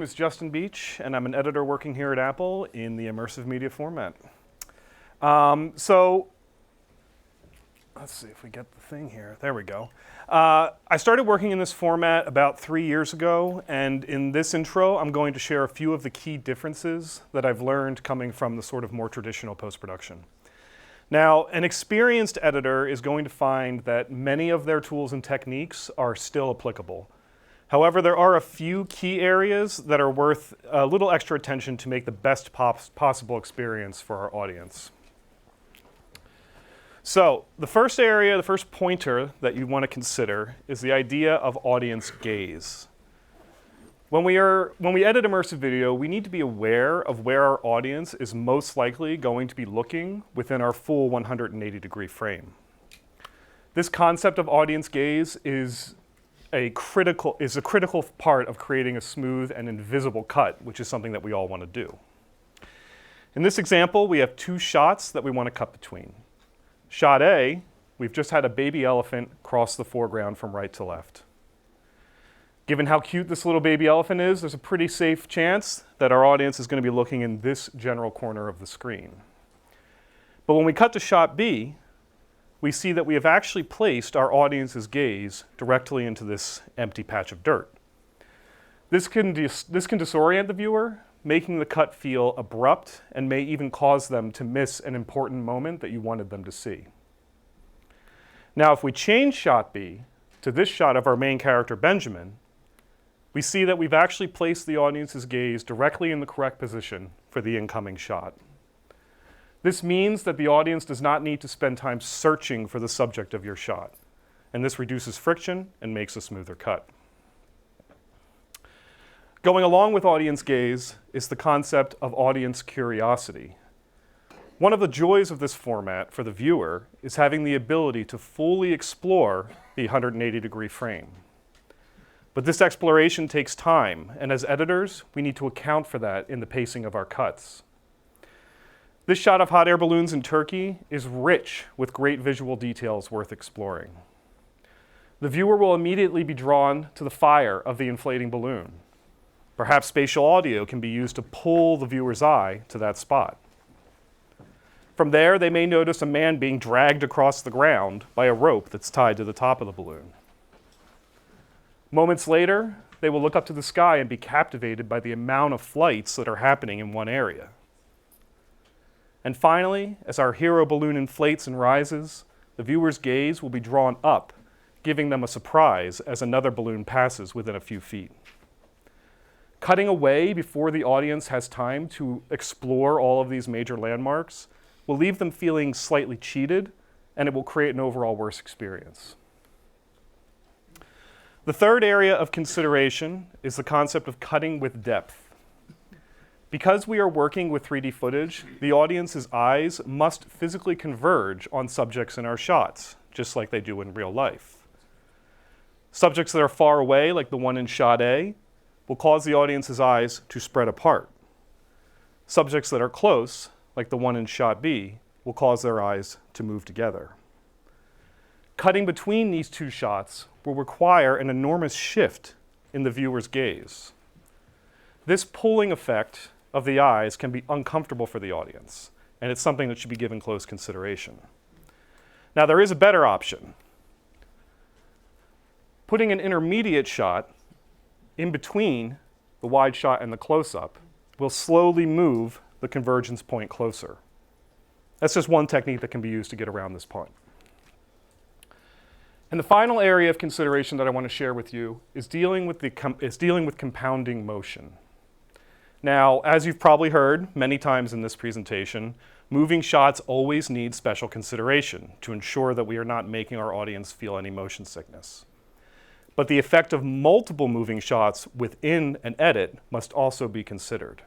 name is Justin Beach, and I'm an editor working here at Apple in the immersive media format. So let's see if we get the thing here. There we go. I started working in this format about 3 years ago, and in this intro, I'm going to share a few of the key differences that I've learned coming from the sort of more traditional post-production. Now, an experienced editor is going to find that many of their tools and techniques are still applicable. However, there are a few key areas that are worth a little extra attention to make the best possible experience for our audience. So, the first area, the first pointer that you want to consider is the idea of audience gaze. When we edit immersive video, we need to be aware of where our audience is most likely going to be looking within our full 180-degree frame. This concept of audience gaze is a critical part of creating a smooth and invisible cut, which is something that we all want to do. In this example, we have two shots that we want to cut between. Shot A, we've just had a baby elephant cross the foreground from right to left. Given how cute this little baby elephant is, there's a pretty safe chance that our audience is going to be looking in this general corner of the screen. But when we cut to shot B, we see that we have actually placed our audience's gaze directly into this empty patch of dirt. This can disorient the viewer, making the cut feel abrupt and may even cause them to miss an important moment that you wanted them to see. Now, if we change shot B to this shot of our main character, Benjamin, we see that we've actually placed the audience's gaze directly in the correct position for the incoming shot. This means that the audience does not need to spend time searching for the subject of your shot, and this reduces friction and makes a smoother cut. Going along with audience gaze is the concept of audience curiosity. One of the joys of this format for the viewer is having the ability to fully explore the 180-degree frame. But this exploration takes time, and as editors, we need to account for that in the pacing of our cuts. This shot of hot air balloons in Turkey is rich with great visual details worth exploring. The viewer will immediately be drawn to the fire of the inflating balloon. Perhaps spatial audio can be used to pull the viewer's eye to that spot. From there, they may notice a man being dragged across the ground by a rope that's tied to the top of the balloon. Moments later, they will look up to the sky and be captivated by the amount of flights that are happening in one area. And finally, as our hero balloon inflates and rises, the viewer's gaze will be drawn up, giving them a surprise as another balloon passes within a few feet. Cutting away before the audience has time to explore all of these major landmarks will leave them feeling slightly cheated, and it will create an overall worse experience. The third area of consideration is the concept of cutting with depth. Because we are working with 3D footage, the audience's eyes must physically converge on subjects in our shots, just like they do in real life. Subjects that are far away, like the one in shot A, will cause the audience's eyes to spread apart. Subjects that are close, like the one in shot B, will cause their eyes to move together. Cutting between these two shots will require an enormous shift in the viewer's gaze. This pulling effect of the eyes can be uncomfortable for the audience, and it's something that should be given close consideration. Now, there is a better option. Putting an intermediate shot in between the wide shot and the close-up will slowly move the convergence point closer. That's just one technique that can be used to get around this point. And the final area of consideration that I want to share with you is dealing with compounding motion. Now, as you've probably heard many times in this presentation, moving shots always need special consideration to ensure that we are not making our audience feel any motion sickness. But the effect of multiple moving shots within an edit must also be considered.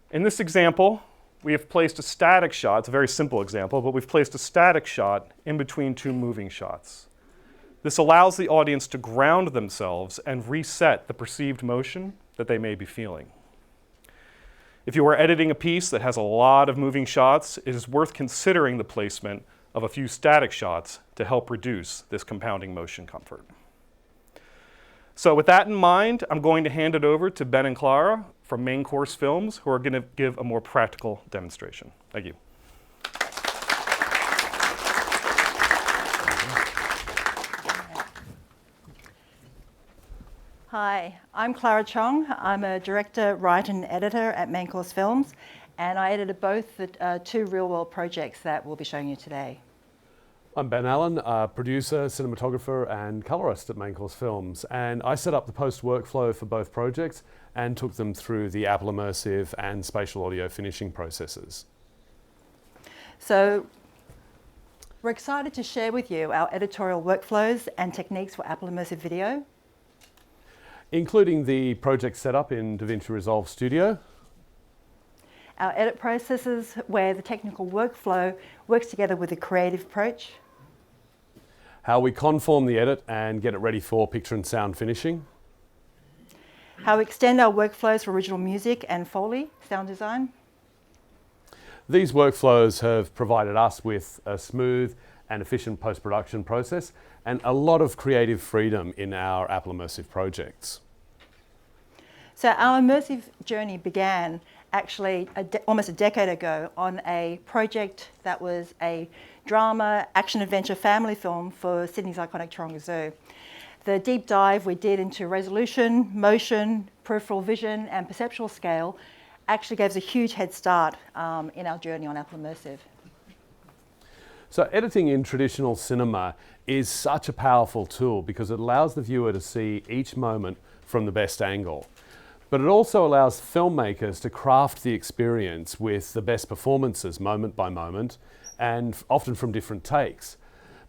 In this example, we have placed a static shot. It's a very simple example, but we've placed a static shot in between two moving shots. This allows the audience to ground themselves and reset the perceived motion that they may be feeling. If you are editing a piece that has a lot of moving shots, it is worth considering the placement of a few static shots to help reduce this compounding motion comfort. So with that in mind, I'm going to hand it over to Ben and Clara from Main Course Films, who are going to give a more practical demonstration. Thank you. Hi, I'm Clara Chong. I'm a director, writer and editor at Main Course Films, and I edited both the two real-world projects that we'll be showing you today. I'm Ben Allen, producer, cinematographer and colorist at Main Course Films, and I set up the post workflow for both projects and took them through the Apple Immersive and spatial audio finishing processes. So we're excited to share with you our editorial workflows and techniques for Apple Immersive Video, including the project setup in DaVinci Resolve Studio, our edit processes where the technical workflow works together with the creative approach, how we conform the edit and get it ready for picture and sound finishing, how we extend our workflows for original music and Foley sound design. These workflows have provided us with a smooth and efficient post-production process and a lot of creative freedom in our Apple Immersive projects. So our immersive journey began actually almost a decade ago on a project that was a drama, action-adventure family film for Sydney's iconic Taronga Zoo. The deep dive we did into resolution, motion, peripheral vision and perceptual scale actually gave us a huge head start in our journey on Apple Immersive. So editing in traditional cinema is such a powerful tool because it allows the viewer to see each moment from the best angle. But it also allows filmmakers to craft the experience with the best performances moment by moment and often from different takes.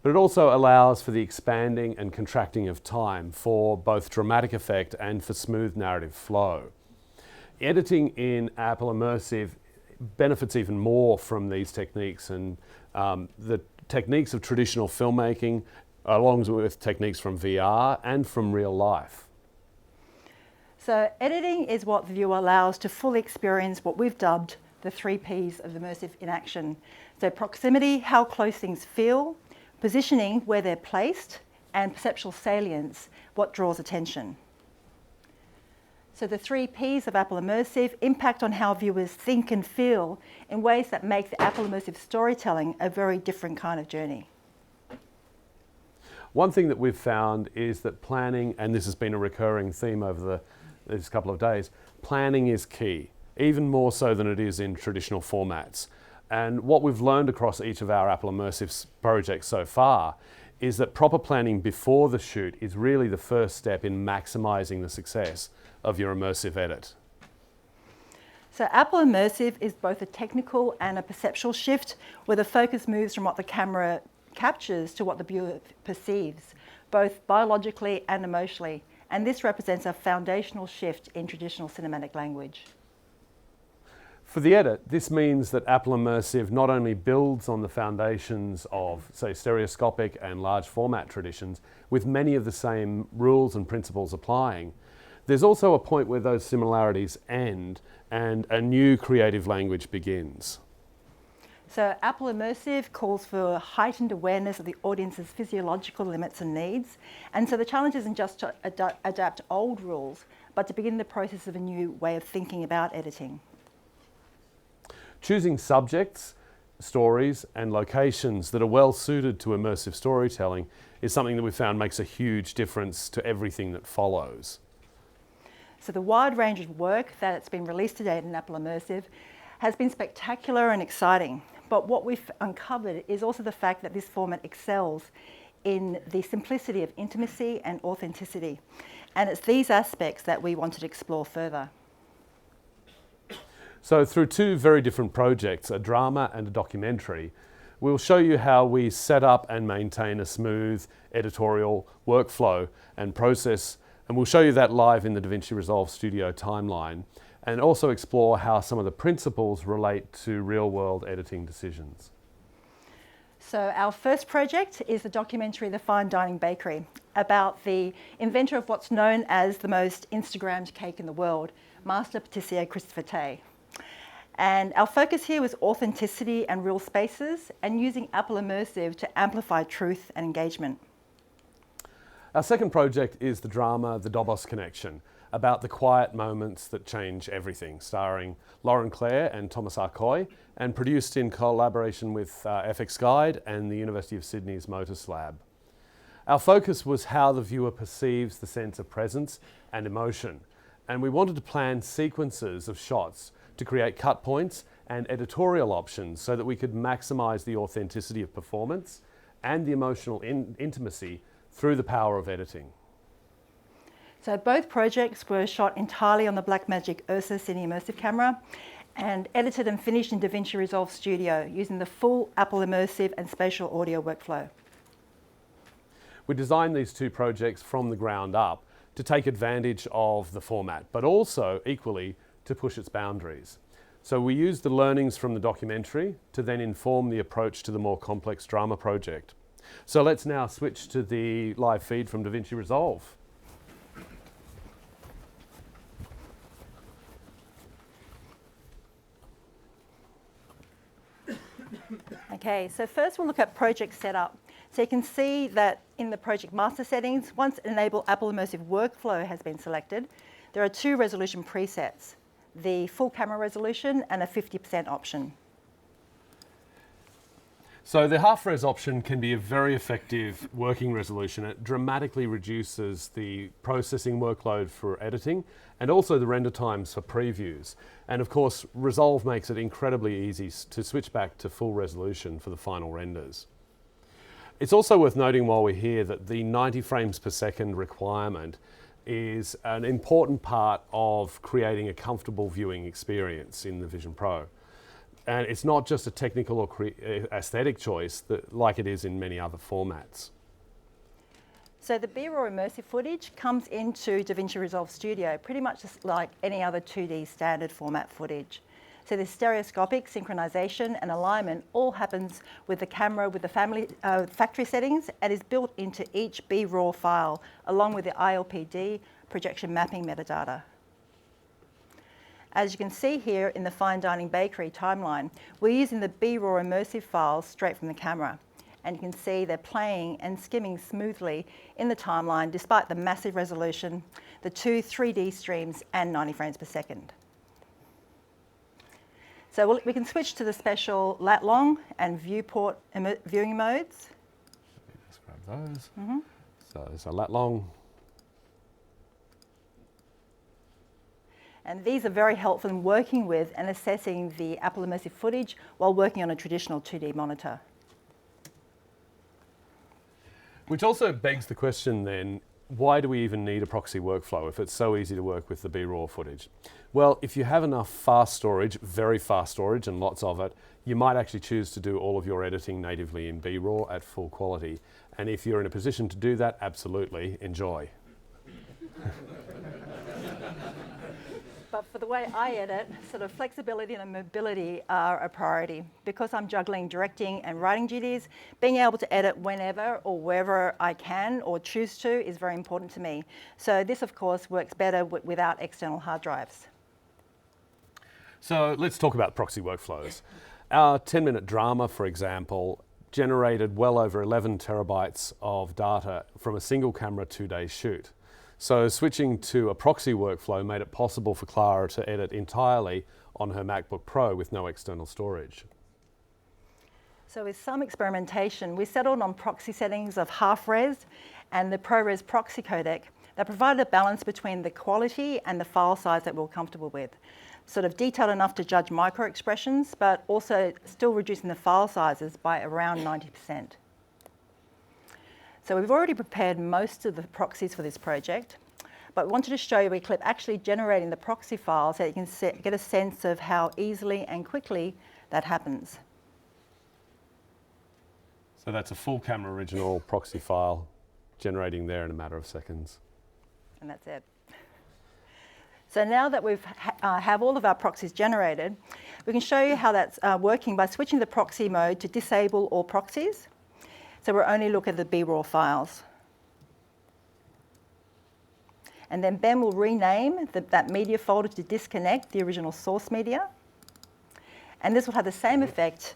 But it also allows for the expanding and contracting of time for both dramatic effect and for smooth narrative flow. Editing in Apple Immersive benefits even more from these techniques and the techniques of traditional filmmaking along with techniques from VR and from real life. So editing is what the viewer allows to fully experience what we've dubbed the 3 Ps of immersive in action. So proximity, how close things feel, positioning, where they're placed, and perceptual salience, what draws attention. So the 3 Ps of Apple Immersive impact on how viewers think and feel in ways that make the Apple Immersive storytelling a very different kind of journey. One thing that we've found is that planning, and this has been a recurring theme over these couple of days, planning is key, even more so than it is in traditional formats. And what we've learned across each of our Apple Immersive projects so far is that proper planning before the shoot is really the first step in maximizing the success of your immersive edit. So Apple Immersive is both a technical and a perceptual shift where the focus moves from what the camera captures to what the viewer perceives, both biologically and emotionally. And this represents a foundational shift in traditional cinematic language. For the edit, this means that Apple Immersive not only builds on the foundations of, say, stereoscopic and large format traditions, with many of the same rules and principles applying, there's also a point where those similarities end and a new creative language begins. So Apple Immersive calls for heightened awareness of the audience's physiological limits and needs. And so the challenge isn't just to adapt old rules, but to begin the process of a new way of thinking about editing. Choosing subjects, stories, and locations that are well suited to immersive storytelling is something that we found makes a huge difference to everything that follows. So the wide range of work that's been released to date in Apple Immersive has been spectacular and exciting. But what we've uncovered is also the fact that this format excels in the simplicity of intimacy and authenticity. And it's these aspects that we wanted to explore further. So through 2 very different projects, a drama and a documentary, we'll show you how we set up and maintain a smooth editorial workflow and process, and we'll show you that live in the DaVinci Resolve Studio timeline, and also explore how some of the principles relate to real-world editing decisions. So our first project is the documentary The Fine Dining Bakery, about the inventor of what's known as the most Instagrammed cake in the world, master patissier Christopher Tay. And our focus here was authenticity and real spaces and using Apple Immersive to amplify truth and engagement. Our second project is the drama The Dobos Connection, about the quiet moments that change everything, starring Lauren Clare and Thomas Arcoy, and produced in collaboration with FX Guide and the University of Sydney's Motus Lab. Our focus was how the viewer perceives the sense of presence and emotion, and we wanted to plan sequences of shots to create cut points and editorial options so that we could maximize the authenticity of performance and the emotional intimacy through the power of editing. So both projects were shot entirely on the Blackmagic Ursa Cine Immersive camera and edited and finished in DaVinci Resolve Studio using the full Apple Immersive and spatial audio workflow. We designed these two projects from the ground up to take advantage of the format, but also equally to push its boundaries. So we used the learnings from the documentary to then inform the approach to the more complex drama project. So let's now switch to the live feed from DaVinci Resolve. Okay, so first we'll look at project setup. So you can see that in the project master settings, once Enable Apple Immersive Workflow has been selected, there are two resolution presets, the full camera resolution and a 50% option. So the half-res option can be a very effective working resolution. It dramatically reduces the processing workload for editing and also the render times for previews. And of course, Resolve makes it incredibly easy to switch back to full resolution for the final renders. It's also worth noting while we're here that the 90 frames per second requirement is an important part of creating a comfortable viewing experience in the Vision Pro. And it's not just a technical or aesthetic choice like it is in many other formats. So the B-raw immersive footage comes into DaVinci Resolve Studio pretty much just like any other 2D standard format footage. So the stereoscopic synchronization and alignment all happens with the camera with the factory settings and is built into each B-raw file along with the ILPD projection mapping metadata. As you can see here in the Fine Dining Bakery timeline, we're using the B-raw immersive files straight from the camera. And you can see they're playing and skimming smoothly in the timeline despite the massive resolution, the two 3D streams and 90 frames per second. So we can switch to the special lat long and viewport viewing modes. Let's grab those. So there's a lat long. And these are very helpful in working with and assessing the Apple Immersive footage while working on a traditional 2D monitor. Which also begs the question then, why do we even need a proxy workflow if it's so easy to work with the B-raw footage? Well, if you have enough fast storage, very fast storage and lots of it, you might actually choose to do all of your editing natively in B-raw at full quality. And if you're in a position to do that, absolutely, enjoy. But for the way I edit, sort of flexibility and mobility are a priority. Because I'm juggling directing and writing duties, being able to edit whenever or wherever I can or choose to is very important to me. So this, of course, works better without external hard drives. So let's talk about proxy workflows. Our 10-minute drama, for example, generated well over 11 terabytes of data from a single camera 2-day shoot. So switching to a proxy workflow made it possible for Clara to edit entirely on her MacBook Pro with no external storage. So with some experimentation, we settled on proxy settings of half-res and the ProRes proxy codec that provided a balance between the quality and the file size that we were comfortable with. Sort of detailed enough to judge micro expressions, but also still reducing the file sizes by around 90%. So we've already prepared most of the proxies for this project, but we wanted to show you a clip actually generating the proxy file so that you can get a sense of how easily and quickly that happens. So that's a full camera original proxy file generating there in a matter of seconds. And that's it. So now that we have all of our proxies generated, we can show you how that's working by switching the proxy mode to disable all proxies. So we'll only look at the B-raw files. And then Ben will rename that media folder to disconnect the original source media. And this will have the same effect.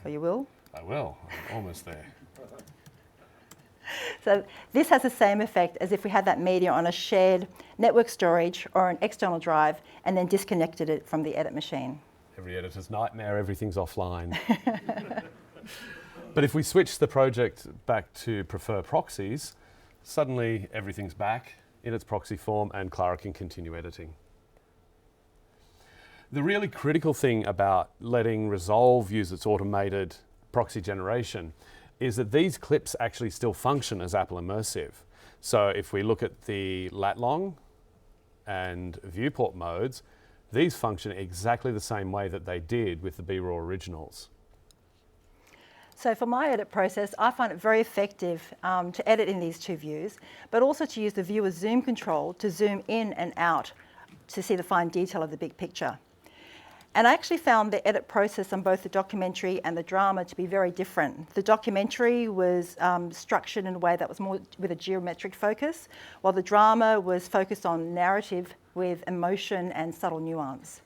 Or you will? I will. I'm almost there. So this has the same effect as if we had that media on a shared network storage or an external drive and then disconnected it from the edit machine. Every editor's nightmare, everything's offline. But if we switch the project back to prefer proxies, suddenly everything's back in its proxy form and Clara can continue editing. The really critical thing about letting Resolve use its automated proxy generation is that these clips actually still function as Apple Immersive. So if we look at the lat-long and viewport modes, these function exactly the same way that they did with the B-Raw originals. So for my edit process, I find it very effective to edit in these two views, but also to use the viewer zoom control to zoom in and out to see the fine detail of the big picture. And I actually found the edit process on both the documentary and the drama to be very different. The documentary was structured in a way that was more with a geometric focus, while the drama was focused on narrative with emotion and subtle nuance.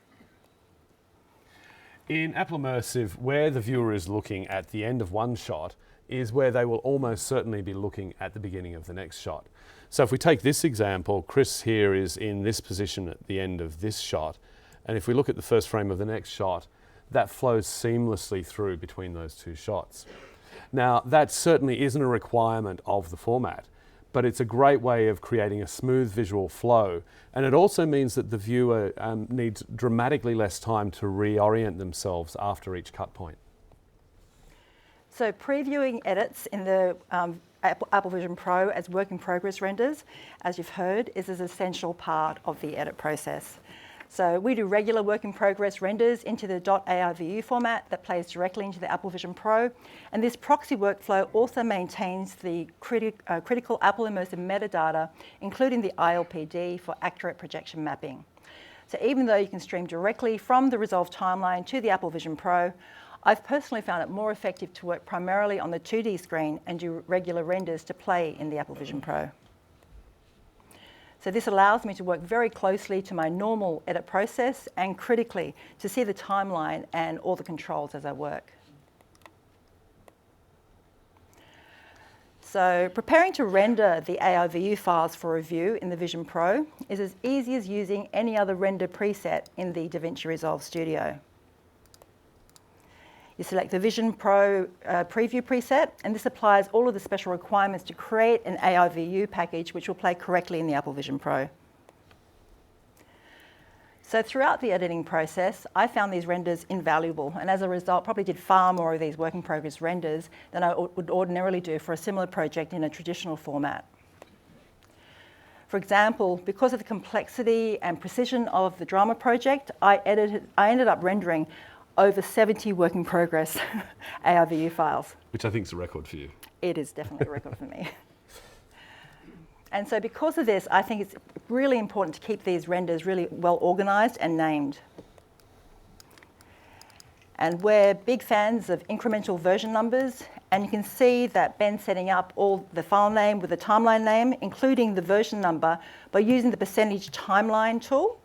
In Apple Immersive, where the viewer is looking at the end of one shot is where they will almost certainly be looking at the beginning of the next shot. So if we take this example, Chris here is in this position at the end of this shot. And if we look at the first frame of the next shot, that flows seamlessly through between those two shots. Now, that certainly isn't a requirement of the format, but it's a great way of creating a smooth visual flow. And it also means that the viewer needs dramatically less time to reorient themselves after each cut point. So previewing edits in the Apple Vision Pro as work in progress renders, as you've heard, is an essential part of the edit process. So we do regular work in progress renders into the .arvu format that plays directly into the Apple Vision Pro. And this proxy workflow also maintains the critical Apple Immersive metadata, including the ILPD for accurate projection mapping. So even though you can stream directly from the Resolve timeline to the Apple Vision Pro, I've personally found it more effective to work primarily on the 2D screen and do regular renders to play in the Apple Vision Pro. So this allows me to work very closely to my normal edit process and critically to see the timeline and all the controls as I work. So preparing to render the ARVU files for review in the Vision Pro is as easy as using any other render preset in the DaVinci Resolve Studio. You select the Vision Pro preview preset, and this applies all of the special requirements to create an ARVU package which will play correctly in the Apple Vision Pro. So throughout the editing process, I found these renders invaluable, and as a result, probably did far more of these work in progress renders than I would ordinarily do for a similar project in a traditional format. For example, because of the complexity and precision of the drama project, I ended up rendering over 70 work in progress ARVU files. Which I think is a record for you. It is definitely a record for me. And so because of this, I think it's really important to keep these renders really well organized and named. And we're big fans of incremental version numbers, and you can see that Ben's setting up all the file name with the timeline name, including the version number, by using the percentage timeline tool,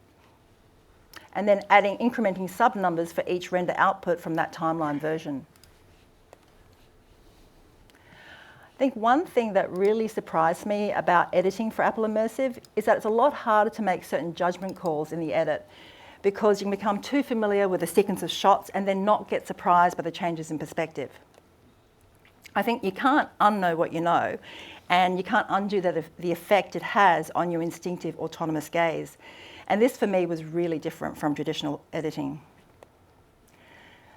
and then adding incrementing sub-numbers for each render output from that timeline version. I think one thing that really surprised me about editing for Apple Immersive is that it's a lot harder to make certain judgment calls in the edit because you can become too familiar with a sequence of shots and then not get surprised by the changes in perspective. I think you can't unknow what you know, and you can't undo the effect it has on your instinctive autonomous gaze. And this, for me, was really different from traditional editing.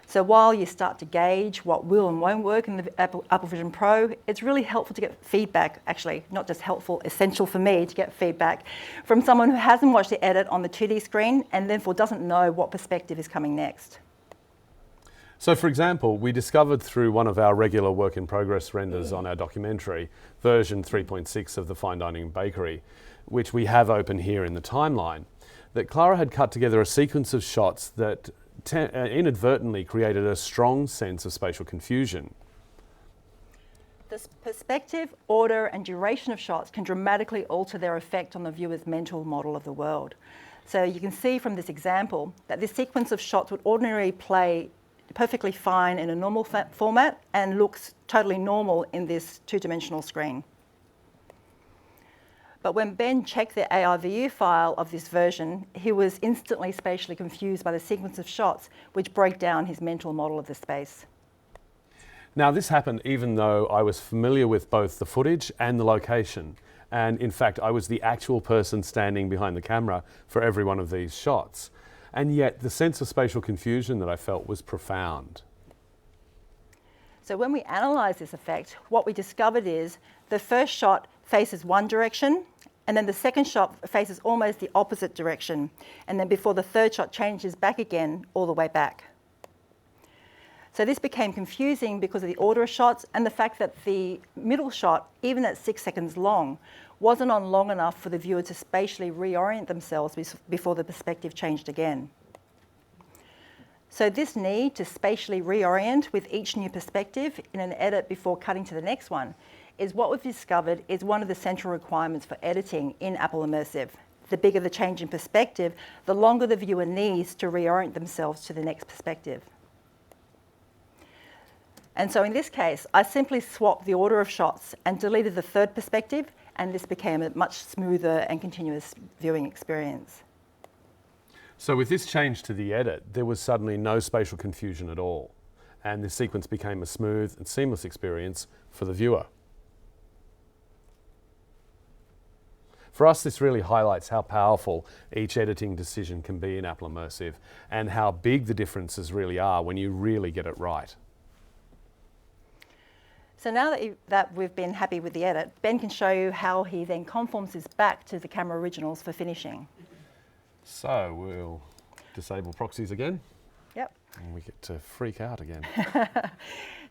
So while you start to gauge what will and won't work in the Apple Vision Pro, it's really helpful to get feedback, actually, not just helpful, essential for me to get feedback from someone who hasn't watched the edit on the 2D screen and therefore doesn't know what perspective is coming next. So for example, we discovered through one of our regular work in progress renders on our documentary, version 3.6 of the Fine Dining Bakery, which we have open here in the timeline, that Clara had cut together a sequence of shots that inadvertently created a strong sense of spatial confusion. This perspective, order, and duration of shots can dramatically alter their effect on the viewer's mental model of the world. So you can see from this example that this sequence of shots would ordinarily play perfectly fine in a normal format and looks totally normal in this two-dimensional screen. But when Ben checked the ARVU file of this version, he was instantly spatially confused by the sequence of shots which broke down his mental model of the space. Now, this happened even though I was familiar with both the footage and the location. And in fact, I was the actual person standing behind the camera for every one of these shots. And yet the sense of spatial confusion that I felt was profound. So when we analysed this effect, what we discovered is the first shot faces one direction, and then the second shot faces almost the opposite direction, and then before the third shot changes back again all the way back. So this became confusing because of the order of shots and the fact that the middle shot, even at 6 seconds long, wasn't on long enough for the viewer to spatially reorient themselves before the perspective changed again. So this need to spatially reorient with each new perspective in an edit before cutting to the next one is what we've discovered is one of the central requirements for editing in Apple Immersive. The bigger the change in perspective, the longer the viewer needs to reorient themselves to the next perspective. And so in this case, I simply swapped the order of shots and deleted the third perspective, and this became a much smoother and continuous viewing experience. So with this change to the edit, there was suddenly no spatial confusion at all. And the sequence became a smooth and seamless experience for the viewer. For us, this really highlights how powerful each editing decision can be in Apple Immersive and how big the differences really are when you really get it right. So now that we've been happy with the edit, Ben can show you how he then conforms this back to the camera originals for finishing. So we'll disable proxies again. Yep. And we get to freak out again.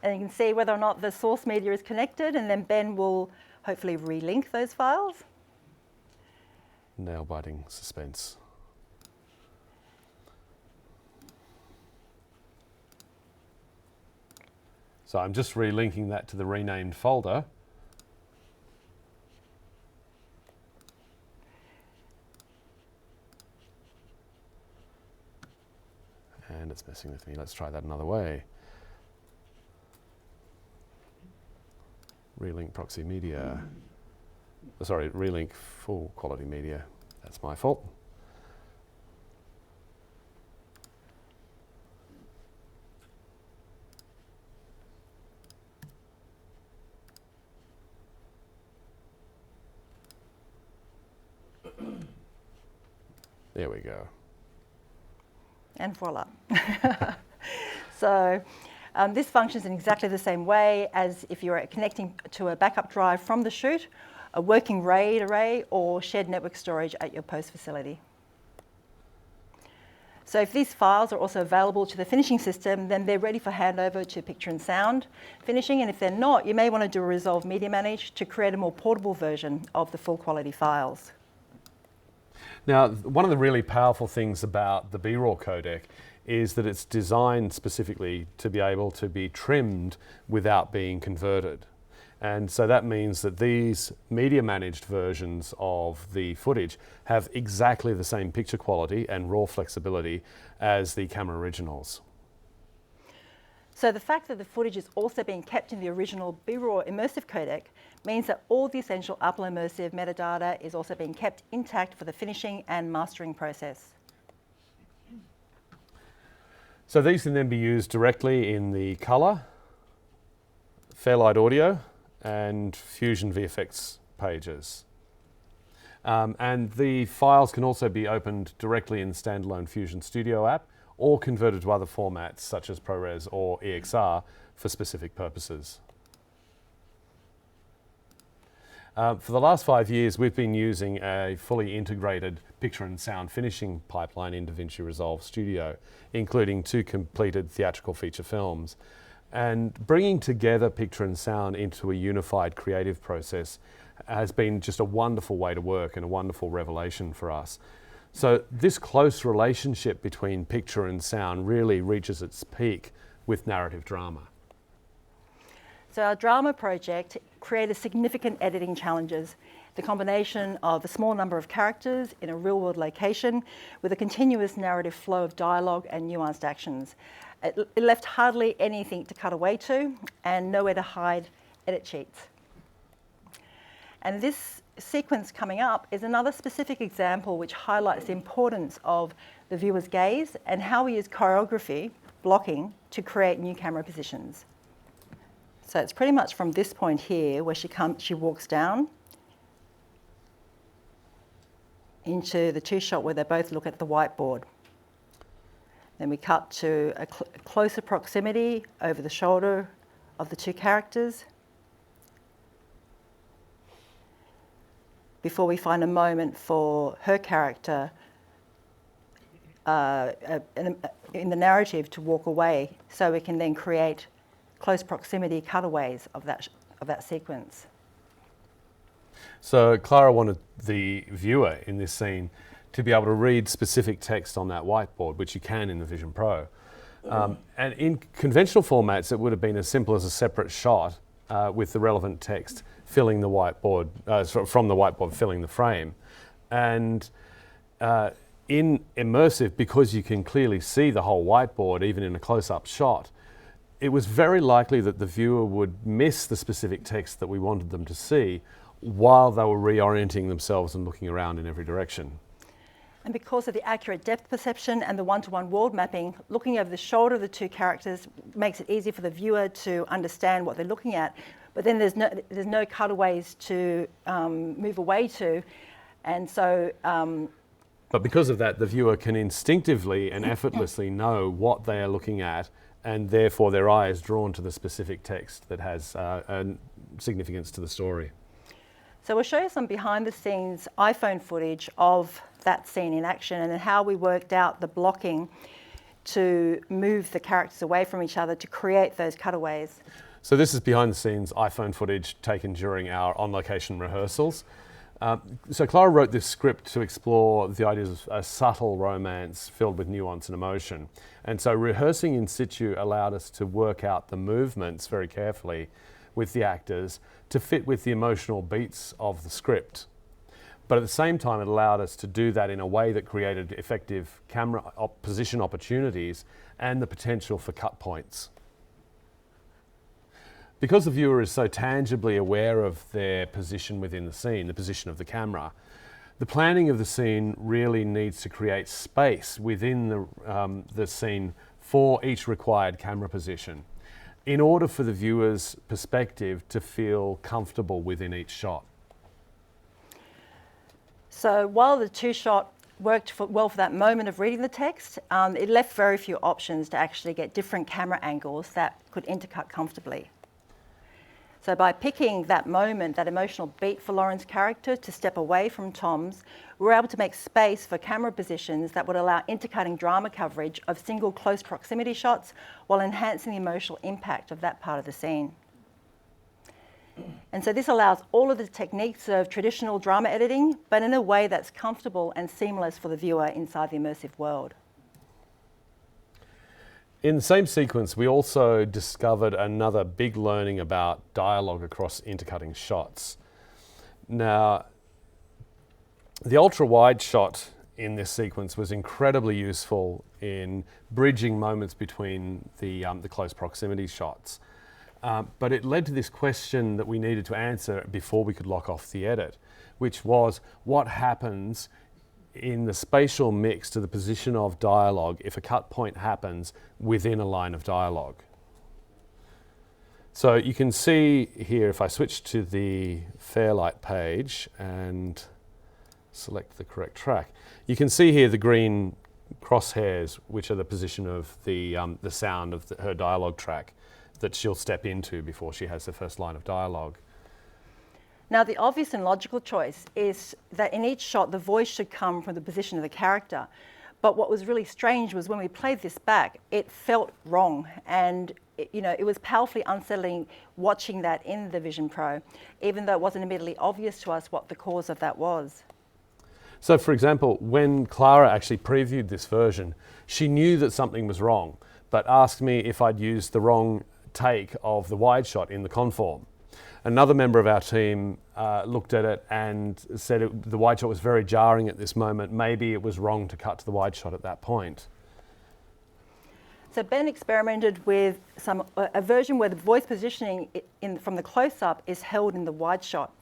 And you can see whether or not the source media is connected, and then Ben will hopefully relink those files. Nail-biting suspense. So I'm just relinking that to the renamed folder. And it's messing with me. Let's try that another way. Relink proxy media. Sorry, relink full quality media. That's my fault. There we go. And voila. So this functions in exactly the same way as if you're connecting to a backup drive from the shoot, a working RAID array, or shared network storage at your post facility. So if these files are also available to the finishing system, then they're ready for handover to picture and sound finishing. And if they're not, you may want to do a Resolve Media Manage to create a more portable version of the full quality files. Now, one of the really powerful things about the B-RAW codec is that it's designed specifically to be able to be trimmed without being converted. And so that means that these media managed versions of the footage have exactly the same picture quality and raw flexibility as the camera originals. So the fact that the footage is also being kept in the original B-RAW immersive codec means that all the essential Apple Immersive metadata is also being kept intact for the finishing and mastering process. So these can then be used directly in the color, Fairlight Audio, and Fusion VFX pages. And the files can also be opened directly in the standalone Fusion Studio app or converted to other formats such as ProRes or EXR for specific purposes. For the last 5 years, we've been using a fully integrated picture and sound finishing pipeline in DaVinci Resolve Studio, including 2 completed theatrical feature films. And bringing together picture and sound into a unified creative process has been just a wonderful way to work and a wonderful revelation for us. So this close relationship between picture and sound really reaches its peak with narrative drama. So our drama project created significant editing challenges. The combination of a small number of characters in a real-world location with a continuous narrative flow of dialogue and nuanced actions. It left hardly anything to cut away to and nowhere to hide edit sheets. And this sequence coming up is another specific example which highlights the importance of the viewer's gaze and how we use choreography, blocking, to create new camera positions. So it's pretty much from this point here where she walks down into the two-shot where they both look at the whiteboard. Then we cut to a closer proximity over the shoulder of the two characters before we find a moment for her character in the narrative to walk away, so we can then create close proximity cutaways of that sequence. So Clara wanted the viewer in this scene to be able to read specific text on that whiteboard, which you can in the Vision Pro. And in conventional formats, it would have been as simple as a separate shot with the relevant text filling the whiteboard, from the whiteboard filling the frame. And in Immersive, because you can clearly see the whole whiteboard, even in a close-up shot, it was very likely that the viewer would miss the specific text that we wanted them to see while they were reorienting themselves and looking around in every direction. And because of the accurate depth perception and the one-to-one world mapping, looking over the shoulder of the two characters makes it easy for the viewer to understand what they're looking at. But then there's no cutaways to move away to. And so... but because of that, the viewer can instinctively and effortlessly know what they are looking at, and therefore their eye is drawn to the specific text that has a significance to the story. So we'll show you some behind-the-scenes iPhone footage of that scene in action and how we worked out the blocking to move the characters away from each other to create those cutaways. So this is behind-the-scenes iPhone footage taken during our on-location rehearsals. So Clara wrote this script to explore the ideas of a subtle romance filled with nuance and emotion. And so rehearsing in situ allowed us to work out the movements very carefully with the actors to fit with the emotional beats of the script. But at the same time, it allowed us to do that in a way that created effective camera position opportunities and the potential for cut points. Because the viewer is so tangibly aware of their position within the scene, the position of the camera, the planning of the scene really needs to create space within the scene for each required camera position in order for the viewer's perspective to feel comfortable within each shot. So while the two-shot worked well for that moment of reading the text, it left very few options to actually get different camera angles that could intercut comfortably. So by picking that moment, that emotional beat for Lauren's character to step away from Tom's, we were able to make space for camera positions that would allow intercutting drama coverage of single close proximity shots while enhancing the emotional impact of that part of the scene. And so this allows all of the techniques of traditional drama editing, but in a way that's comfortable and seamless for the viewer inside the immersive world. In the same sequence, we also discovered another big learning about dialogue across intercutting shots. Now, the ultra-wide shot in this sequence was incredibly useful in bridging moments between the close proximity shots. But it led to this question that we needed to answer before we could lock off the edit, which was what happens in the spatial mix to the position of dialogue if a cut point happens within a line of dialogue. So you can see here, if I switch to the Fairlight page and select the correct track, you can see here the green crosshairs, which are the position of the sound of her dialogue track that she'll step into before she has the first line of dialogue. Now, the obvious and logical choice is that in each shot, the voice should come from the position of the character. But what was really strange was when we played this back, it felt wrong. And it was powerfully unsettling watching that in the Vision Pro, even though it wasn't immediately obvious to us what the cause of that was. So for example, when Clara actually previewed this version, she knew that something was wrong, but asked me if I'd used the wrong take of the wide shot in the conform. Another member of our team looked at it and said the wide shot was very jarring at this moment. Maybe it was wrong to cut to the wide shot at that point. So Ben experimented with a version where the voice positioning from the close-up is held in the wide shot.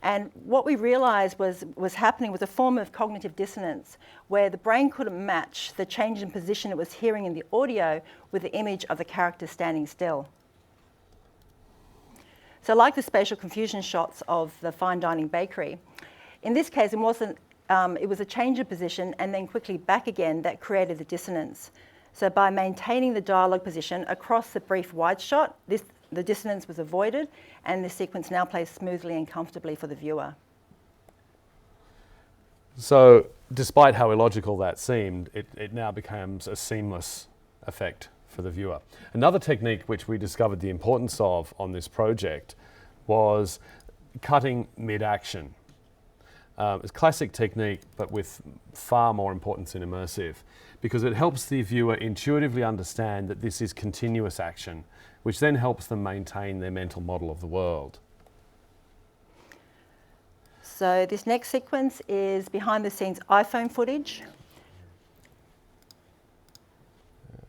And what we realised was happening was a form of cognitive dissonance where the brain couldn't match the change in position it was hearing in the audio with the image of the character standing still. So like the spatial confusion shots of the fine dining bakery, in this case it was a change of position and then quickly back again that created the dissonance. So by maintaining the dialogue position across the brief wide shot, the dissonance was avoided and the sequence now plays smoothly and comfortably for the viewer. So despite how illogical that seemed, it now becomes a seamless effect for the viewer. Another technique which we discovered the importance of on this project was cutting mid-action. It's a classic technique, but with far more importance in immersive, because it helps the viewer intuitively understand that this is continuous action, which then helps them maintain their mental model of the world. So this next sequence is behind the scenes iPhone footage.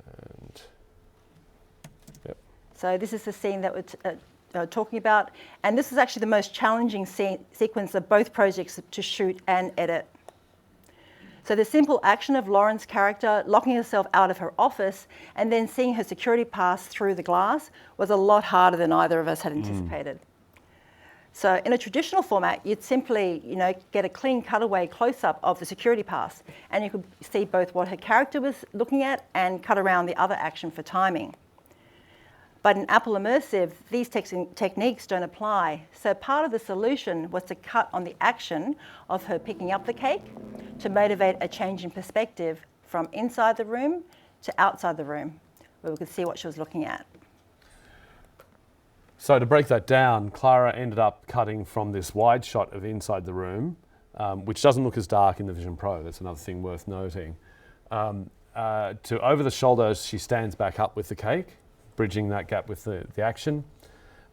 And, yep. So this is the scene that we're talking about, and this is actually the most challenging sequence of both projects to shoot and edit. So the simple action of Lauren's character locking herself out of her office and then seeing her security pass through the glass was a lot harder than either of us had anticipated. So in a traditional format, you'd simply, get a clean cutaway close-up of the security pass, and you could see both what her character was looking at and cut around the other action for timing. But in Apple Immersive, these techniques don't apply. So part of the solution was to cut on the action of her picking up the cake to motivate a change in perspective from inside the room to outside the room, where we could see what she was looking at. So to break that down, Clara ended up cutting from this wide shot of inside the room, which doesn't look as dark in the Vision Pro. That's another thing worth noting. To over the shoulder, she stands back up with the cake, bridging that gap with the action,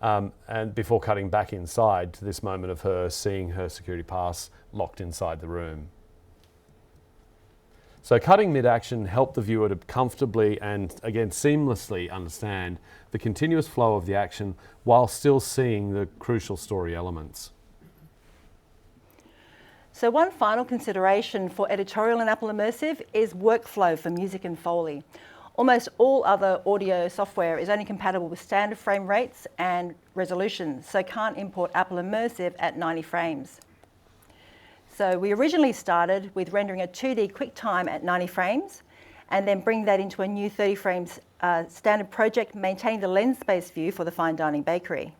and before cutting back inside to this moment of her seeing her security pass locked inside the room. So cutting mid-action helped the viewer to comfortably and, again, seamlessly understand the continuous flow of the action while still seeing the crucial story elements. So one final consideration for editorial in Apple Immersive is workflow for music and Foley. Almost all other audio software is only compatible with standard frame rates and resolutions, so can't import Apple Immersive at 90 frames. So we originally started with rendering a 2D QuickTime at 90 frames and then bring that into a new 30 frames standard project, maintaining the lens space view for the fine dining bakery.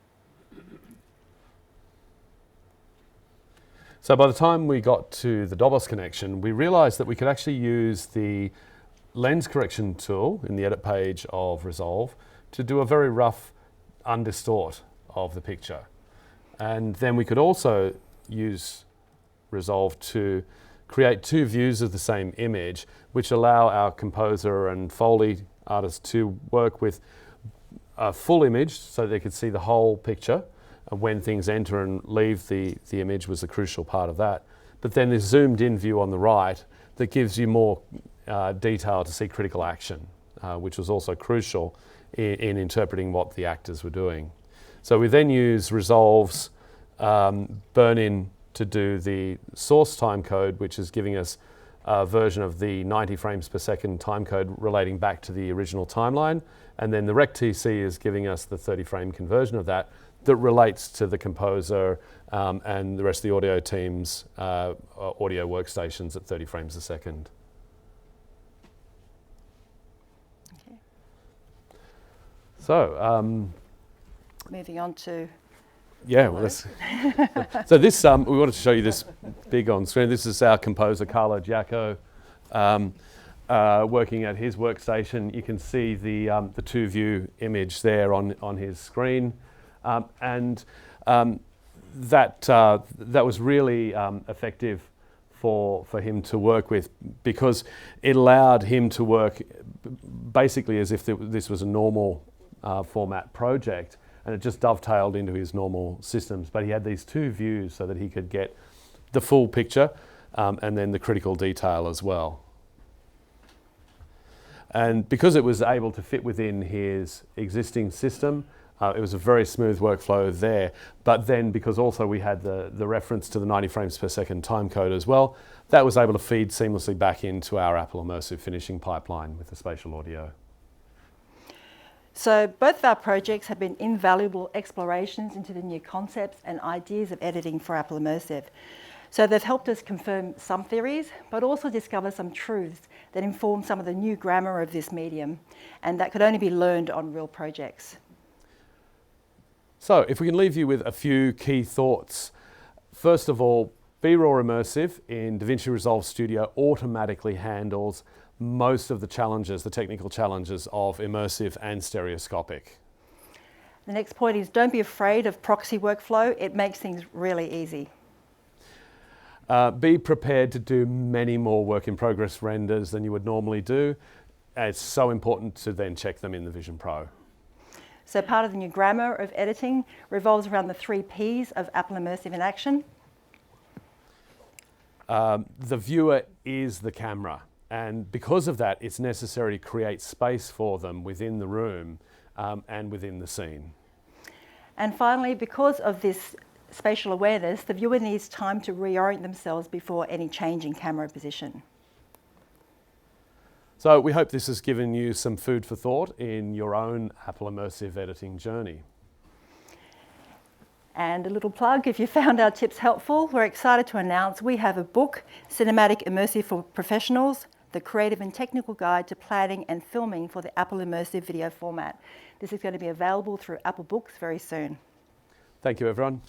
So by the time we got to the DOBOS connection, we realized that we could actually use the lens correction tool in the edit page of Resolve to do a very rough undistort of the picture. And then we could also use Resolve to create two views of the same image, which allow our composer and Foley artists to work with a full image so they could see the whole picture. And when things enter and leave the image was the crucial part of that. But then this zoomed in view on the right that gives you more detail to see critical action, which was also crucial in interpreting what the actors were doing. So we then use Resolve's burn-in to do the source timecode, which is giving us a version of the 90 frames per second timecode relating back to the original timeline. And then the RecTC is giving us the 30 frame conversion of that relates to the composer and the rest of the audio team's audio workstations at 30 frames a second. Okay. So, moving on to yeah, well, so this, we wanted to show you this big on screen. This is our composer, Carlo Giacco, working at his workstation. You can see the two view image there on his screen. That was really effective for him to work with, because it allowed him to work basically as if this was a normal format project, and it just dovetailed into his normal systems. But he had these two views so that he could get the full picture and then the critical detail as well. And because it was able to fit within his existing system, it was a very smooth workflow there. But then because also we had the reference to the 90 frames per second timecode as well, that was able to feed seamlessly back into our Apple Immersive finishing pipeline with the spatial audio. So both of our projects have been invaluable explorations into the new concepts and ideas of editing for Apple Immersive. So they've helped us confirm some theories, but also discover some truths that inform some of the new grammar of this medium, and that could only be learned on real projects. So if we can leave you with a few key thoughts. First of all, B-Raw Immersive in DaVinci Resolve Studio automatically handles most of the challenges, the technical challenges of immersive and stereoscopic. The next point is don't be afraid of proxy workflow. It makes things really easy. Be prepared to do many more work in progress renders than you would normally do. It's so important to then check them in the Vision Pro. So part of the new grammar of editing revolves around the 3 Ps of Apple Immersive in action. The viewer is the camera, and because of that, it's necessary to create space for them within the room and within the scene. And finally, because of this spatial awareness, the viewer needs time to reorient themselves before any change in camera position. So we hope this has given you some food for thought in your own Apple Immersive editing journey. And a little plug, if you found our tips helpful, we're excited to announce we have a book, Cinematic Immersive for Professionals, the creative and technical guide to planning and filming for the Apple Immersive video format. This is going to be available through Apple Books very soon. Thank you, everyone.